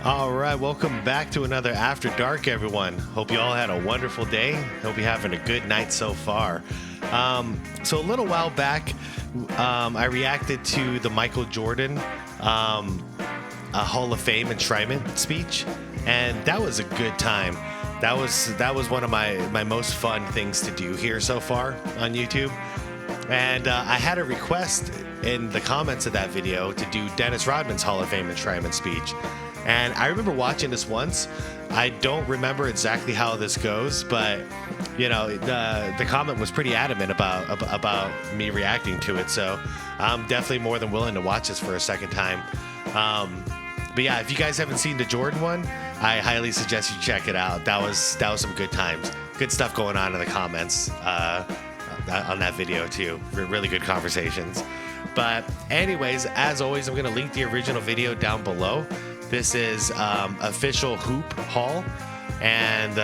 All right, welcome back to another After Dark, everyone. Hope you all had a wonderful day. Hope you're having a good night so far. So a little while back, I reacted to the Michael Jordan a Hall of Fame enshrinement speech, and that was a good time. That was one of my most fun things to do here so far on YouTube. And I had a request in the comments of that video to do Dennis Rodman's Hall of Fame enshrinement speech. And I remember watching this once. I don't remember exactly how this goes, but you know, the comment was pretty adamant about me reacting to it. So I'm definitely more than willing to watch this for a second time. But yeah, if you guys haven't seen the Jordan one, I highly suggest you check it out. That was some good times. Good stuff going on in the comments on that video too. Really good conversations. But anyways, as always, I'm gonna link the original video down below. This is official Hoop Hall, and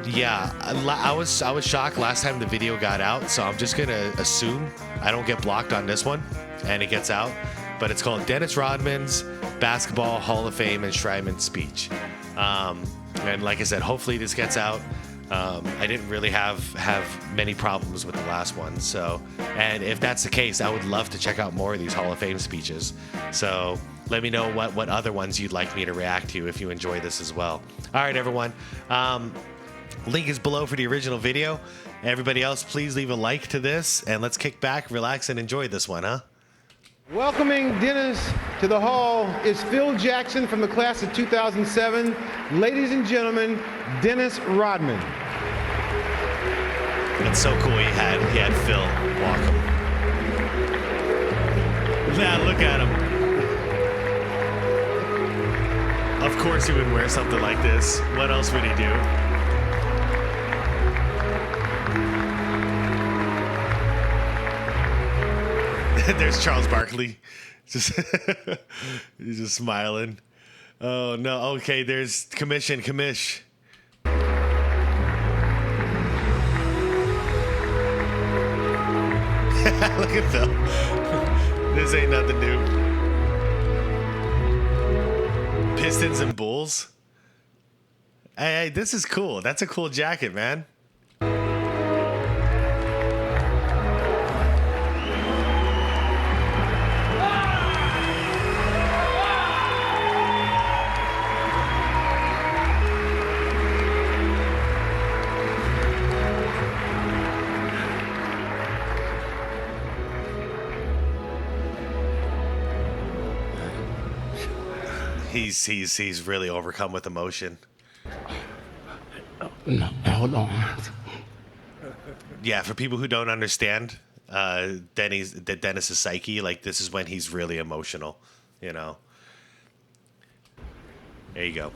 yeah, I was shocked last time the video got out, so I'm just gonna assume I don't get blocked on this one, and it gets out. But it's called Dennis Rodman's Basketball Hall of Fame enshrinement speech, and like I said, hopefully this gets out. I didn't really have many problems with the last one, so, and if that's the case, I would love to check out more of these Hall of Fame speeches. So let me know what other ones you'd like me to react to if you enjoy this as well. All right, everyone. Link is below for the original video. Everybody else, please leave a like to this, and let's kick back, relax, and enjoy this one, huh? Welcoming Dennis to the Hall is Phil Jackson from the class of 2007. Ladies and gentlemen, Dennis Rodman. It's so cool he had Phil walk him. Yeah, look at him. Of course he would wear something like this. What else would he do? There's Charles Barkley. He's just smiling. Oh no, okay, there's Commish. Look at Phil. This ain't nothing new. Pistons and Bulls. Hey, this is cool. That's a cool jacket, man. He's really overcome with emotion. No, hold on. Yeah, for people who don't understand, Dennis's psyche, like this is when he's really emotional, you know. There you go.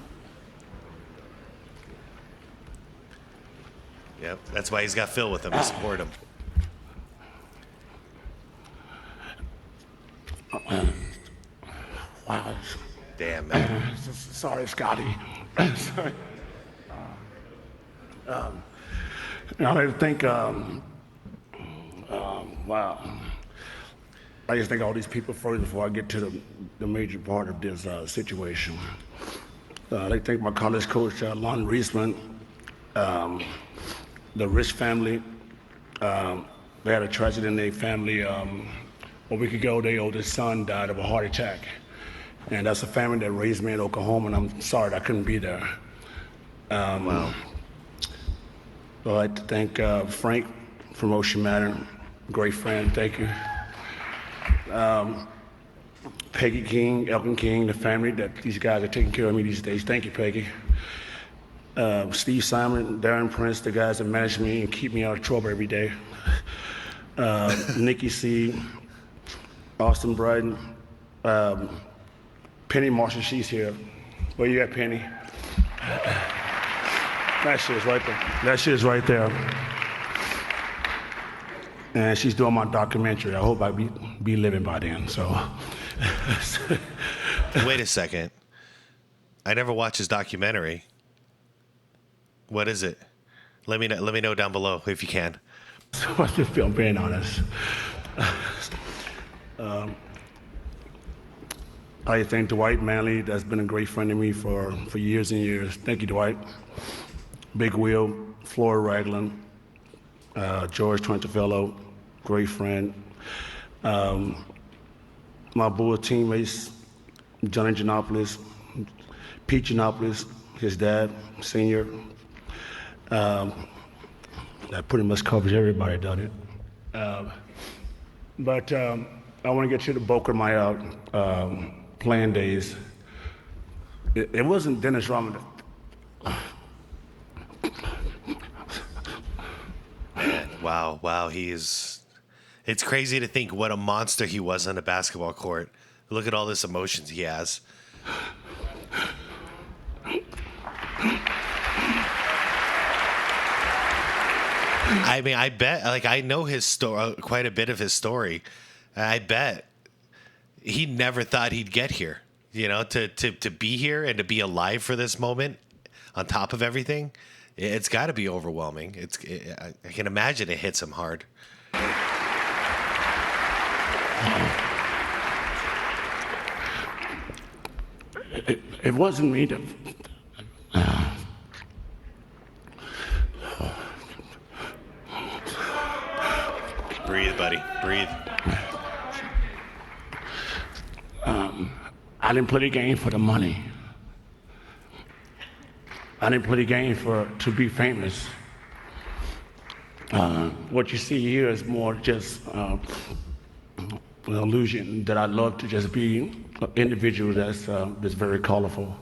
Yep, that's why he's got Phil with him to support him. Wow. Damn, man. Sorry, Scotty. Sorry. I like to think, wow. I just think all these people first before I get to the major part of this situation. I like to thank my college coach, Lon Reisman, the Rich family. They had a tragedy in their family. A week ago, their oldest son died of a heart attack. And that's a family that raised me in Oklahoma, and I'm sorry that I couldn't be there. Wow. I'd like to thank Frank from Ocean Matter, great friend, thank you. Peggy King, Elkin King, the family that these guys are taking care of me these days. Thank you, Peggy. Steve Simon, Darren Prince, the guys that manage me and keep me out of trouble every day. Nikki C, Austin Bryden, Penny Marshall, she's here. Where you at, Penny? That shit is right there. That shit is right there. And she's doing my documentary. I hope I be living by then, so. Wait a second. I never watched his documentary. What is it? Let me know down below if you can. So I just feel being honest. I thank Dwight Manley, that's been a great friend to me for years and years. Thank you, Dwight. Big Will, Flora Ragland, George Trentafello, great friend. My Bull teammates, Johnny Giannopoulos, Pete Giannopoulos, his dad, senior. That pretty much covers everybody, doesn't it? But I want to get to the bulk of my playing days. It wasn't Dennis Rodman. Wow. It's crazy to think what a monster he was on the basketball court. Look at all this emotions he has. I mean, I bet, like, I know his story, quite a bit of his story. I bet he never thought he'd get here, to be here and to be alive for this moment on top of everything. It's got to be overwhelming. I can imagine it hits him hard. It wasn't me that. Breathe, buddy. Breathe. I didn't play the game for the money. I didn't play the game to be famous. What you see here is more just an illusion that I love to just be an individual that's very colorful.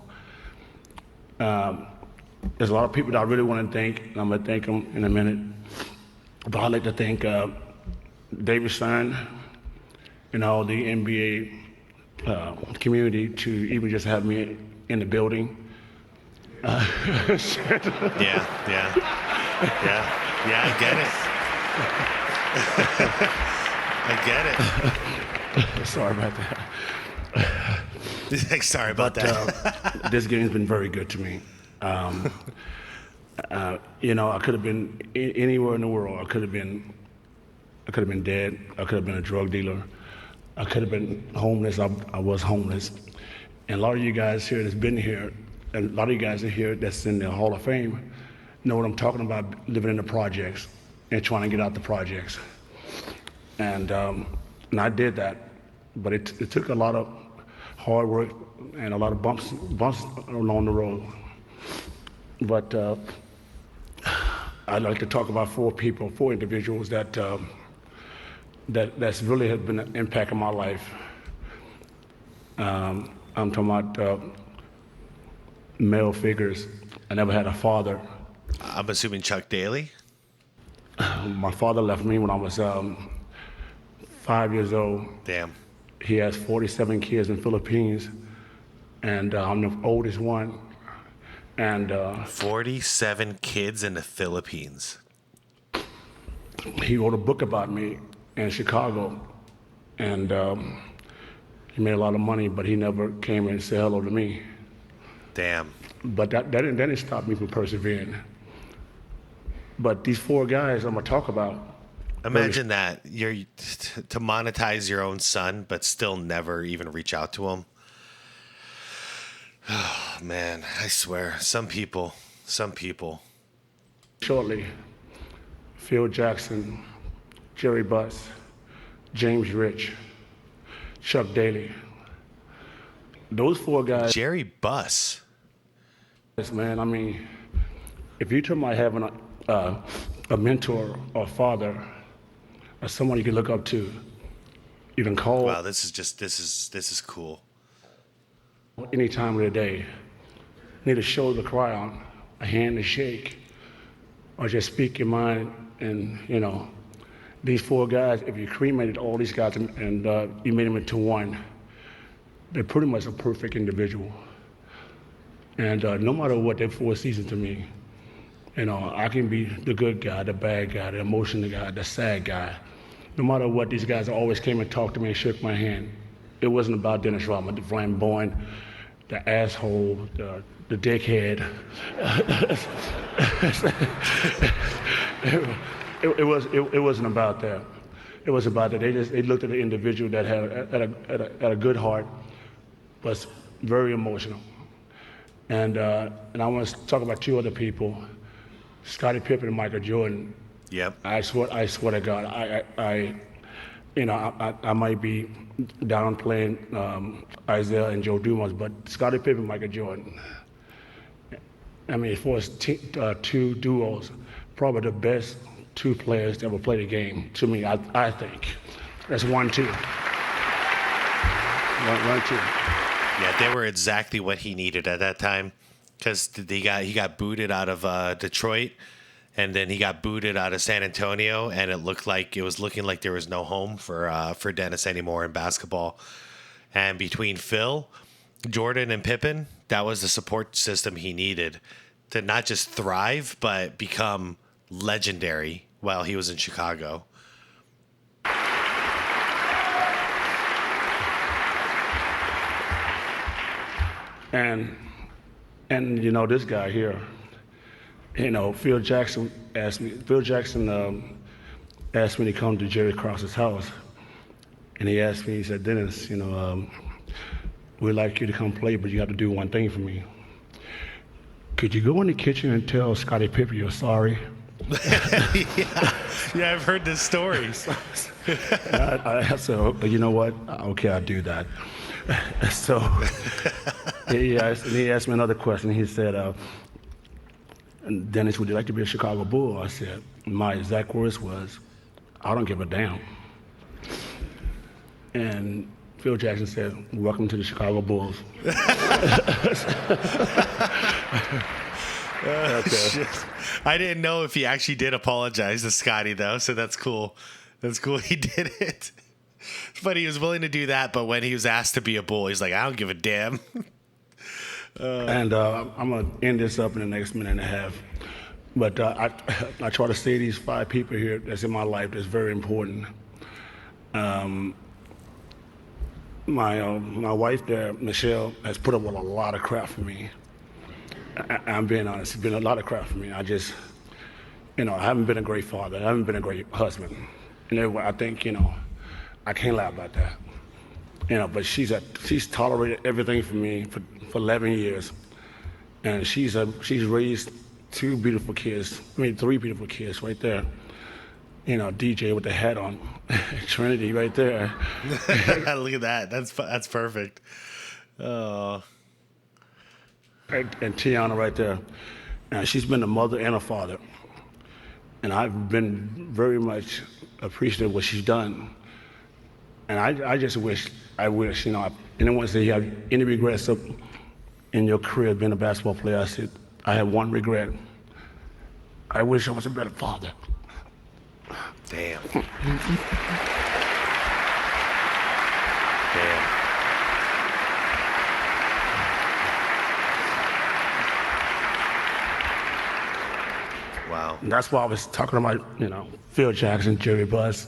There's a lot of people that I really want to thank, and I'm going to thank them in a minute. But I'd like to thank David Stern and all the NBA community to even just have me in the building. Yeah, I get it. I get it. Sorry about that. Sorry about that. This game's been very good to me. I could have been anywhere in the world. I could have been dead. I could have been a drug dealer. I could have been homeless. I was homeless. And a lot of you guys here that's been here, and a lot of you guys are here that's in the Hall of Fame, know what I'm talking about, living in the projects and trying to get out the projects. And I did that, but it took a lot of hard work and a lot of bumps along the road. But I'd like to talk about four individuals that's really have been an impact on my life. I'm talking about male figures. I never had a father. I'm assuming Chuck Daly? My father left me when I was 5 years old. Damn. He has 47 kids in the Philippines, and I'm the oldest one. And 47 kids in the Philippines. He wrote a book about me in Chicago, and he made a lot of money, but he never came and said hello to me. Damn. But that didn't stop me from persevering. But these four guys I'm gonna talk about. Imagine that you're to monetize your own son, but still never even reach out to him. Oh man, I swear, some people. Shortly, Phil Jackson, Jerry Buss, James Rich, Chuck Daly. Those four guys. Jerry Buss. Man, I mean, if you talk about having a mentor or father or someone you can look up to, you can call. Wow, this is cool. Any time of the day. Need a shoulder to cry on, a hand to shake, or just speak your mind. And these four guys, if you cremated all these guys and you made them into one, they're pretty much a perfect individual. And no matter what, they're four seasons to me. I can be the good guy, the bad guy, the emotional guy, the sad guy. No matter what, these guys always came and talked to me and shook my hand. It wasn't about Dennis Rodman, the flamboyant, the asshole, the dickhead. It wasn't about that. It was about that they looked at an individual that had a good heart, was very emotional. And I want to talk about two other people, Scottie Pippen and Michael Jordan. Yep. I swear to God, I might be downplaying Isaiah and Joe Dumars, but Scottie Pippen, Michael Jordan. I mean, as far as two duos, probably the best two players to ever play the game. To me, I think that's 1-2. 1-2. Yeah, they were exactly what he needed at that time, because he got booted out of Detroit, and then he got booted out of San Antonio, and it was looking like there was no home for Dennis anymore in basketball. And between Phil, Jordan, and Pippen, that was the support system he needed to not just thrive but become legendary while he was in Chicago. And this guy here, Phil Jackson asked me to come to Jerry Krause's house, and he asked me, he said, Dennis, we'd like you to come play, but you have to do one thing for me. Could you go in the kitchen and tell Scottie Pippen you're sorry? Yeah, I've heard this story. I said, you know what? Okay, I'll do that. So he asked me another question. He said, Dennis, would you like to be a Chicago Bull? I said, my exact words was, I don't give a damn. And Phil Jackson said, welcome to the Chicago Bulls. Shit. I didn't know if he actually did apologize to Scotty, though, so that's cool. That's cool he did it. But he was willing to do that, but when he was asked to be a Bull, he's like, I don't give a damn. And I'm going to end this up in the next minute and a half. But I try to say these 5 people here that's in my life that's very important. My wife there, Michelle, has put up with a lot of crap for me. I'm being honest. It's been a lot of crap for me. I just, I haven't been a great father. I haven't been a great husband. And I think, I can't lie about that. But she's tolerated everything from me for 11 years. And she's raised 2 beautiful kids. 3 beautiful kids right there. DJ with the hat on, Trinity right there. Look at that. That's perfect. Oh. And Tiana right there. And she's been a mother and a father. And I've been very much appreciative of what she's done. And I just wish, anyone say you have any regrets in your career being a basketball player, I said, I have one regret. I wish I was a better father. Damn. Damn. Wow. And that's why I was talking about, Phil Jackson, Jerry Buss.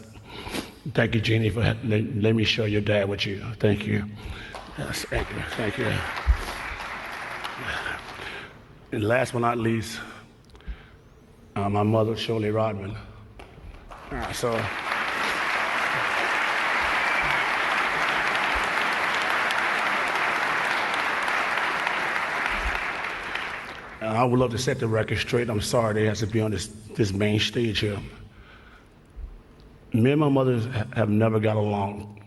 Thank you, Jeannie, for letting me share your dad with you. Thank you. Yes, thank you. Thank you. And last but not least, my mother, Shirley Rodman. So I would love to set the record straight. I'm sorry they have to be on this main stage here. Me and my mother have never got along.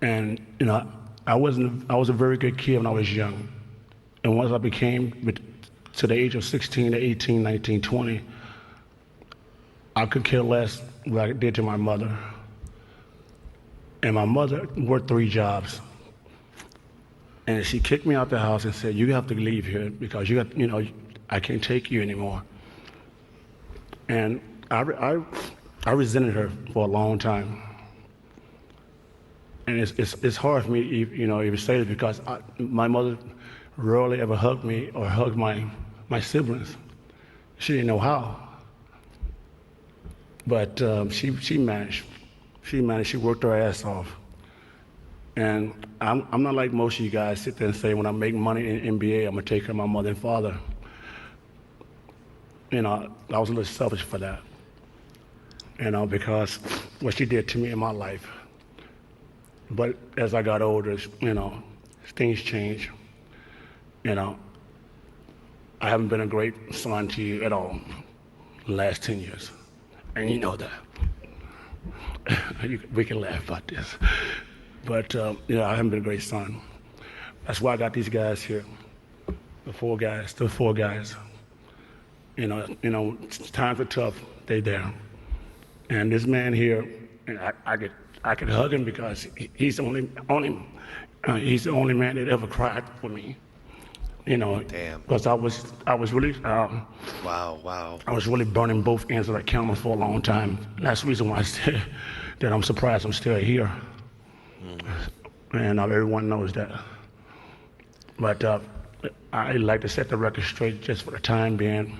And, I was a very good kid when I was young. And once I became to the age of 16 to 18, 19, 20, I could care less what I did to my mother. And my mother worked 3 jobs. And she kicked me out the house and said, you have to leave here because I can't take you anymore. And I resented her for a long time. And it's hard for me, even say this because my mother rarely ever hugged me or hugged my siblings. She didn't know how. But she managed. She worked her ass off. And I'm not like most of you guys sit there and say, when I make money in NBA, I'm gonna take care of my mother and father. I was a little selfish for that. Because what she did to me in my life. But as I got older, things change. You know, I haven't been a great son to you at all the last 10 years. And you know that. We can laugh about this. But, I haven't been a great son. That's why I got these guys here. The four guys. Times are tough. They there. And this man here, I could hug him because he's the he's the only man that ever cried for me. Damn. Because I was really Wow. I was really burning both ends of that camera for a long time. And that's the reason why I said that I'm surprised I'm still here. And everyone knows that. But I'd like to set the record straight just for the time being,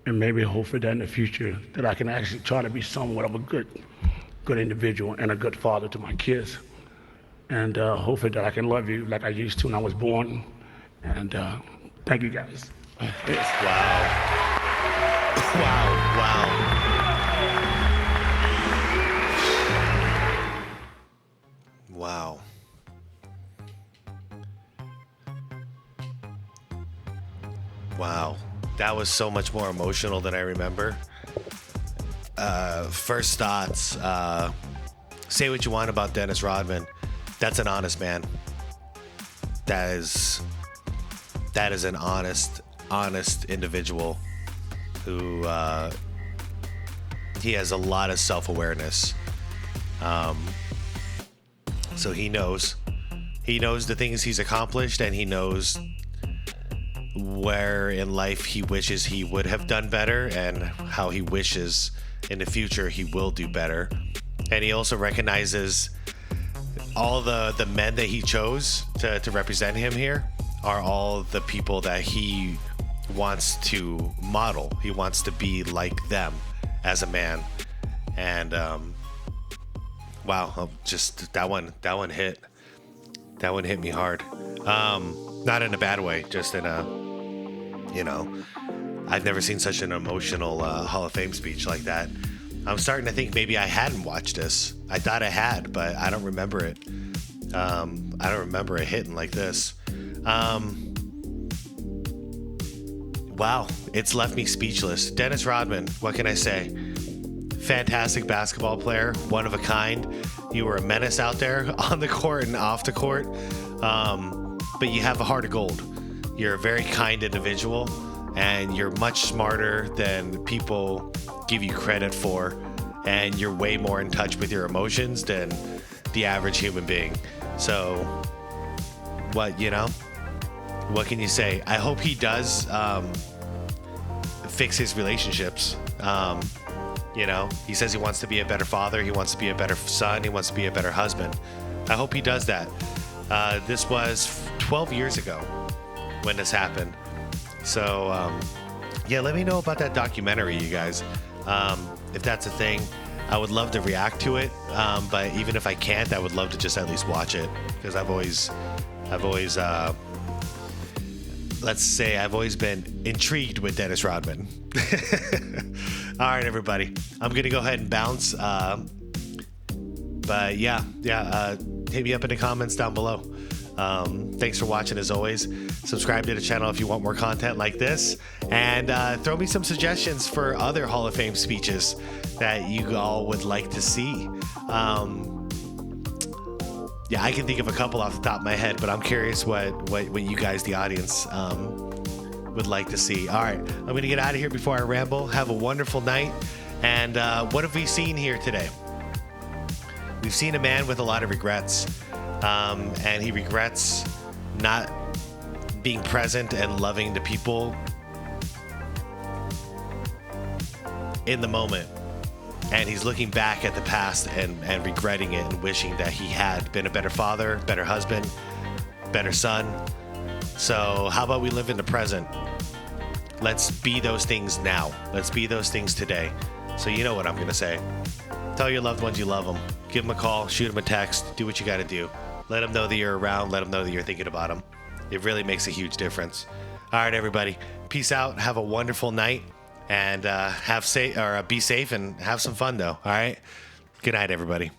and maybe hopefully that in the future that I can actually try to be somewhat of a good individual and a good father to my kids. And hopefully that I can love you like I used to when I was born. And thank you guys. Wow. Wow. Wow. That was so much more emotional than I remember. First thoughts, say what you want about Dennis Rodman. That's an honest man. That is an honest individual who he has a lot of self-awareness. So he knows the things he's accomplished, and he knows where in life he wishes he would have done better and how he wishes in the future he will do better. And he also recognizes all the men that he chose to represent him here are all the people that he wants to model. He wants to be like them as a man. And wow, just that one hit. That one hit me hard. Not in a bad way, just in a, I've never seen such an emotional Hall of Fame speech like that. I'm starting to think maybe I hadn't watched this. I thought I had, but I don't remember it. I don't remember it hitting like this. Wow, it's left me speechless. Dennis Rodman, what can I say? Fantastic basketball player, one of a kind. You were a menace out there on the court and off the court. But you have a heart of gold. You're a very kind individual, and you're much smarter than people give you credit for. And you're way more in touch with your emotions than the average human being. So, what can you say? I hope he does fix his relationships. He says he wants to be a better father. He wants to be a better son. He wants to be a better husband. I hope he does that. This was 12 years ago when this happened. So, let me know about that documentary, you guys. If that's a thing, I would love to react to it. But even if I can't, I would love to just at least watch it, because I've always been intrigued with Dennis Rodman. All right, everybody. I'm going to go ahead and bounce. But hit me up in the comments down below. Thanks for watching as always. Subscribe to the channel if you want more content like this. And throw me some suggestions for other Hall of Fame speeches that you all would like to see. I can think of a couple off the top of my head, but I'm curious what you guys, the audience, would like to see. All right, I'm going to get out of here before I ramble. Have a wonderful night. And what have we seen here today? We've seen a man with a lot of regrets. And he regrets not being present and loving the people in the moment. And he's looking back at the past and regretting it and wishing that he had been a better father, better husband, better son. So how about we live in the present? Let's be those things now. Let's be those things today. So you know what I'm going to say. Tell your loved ones you love them. Give them a call, shoot them a text, do what you got to do. Let them know that you're around. Let them know that you're thinking about them. It really makes a huge difference. All right, everybody. Peace out. Have a wonderful night. And be safe and have some fun, though. All right? Good night, everybody.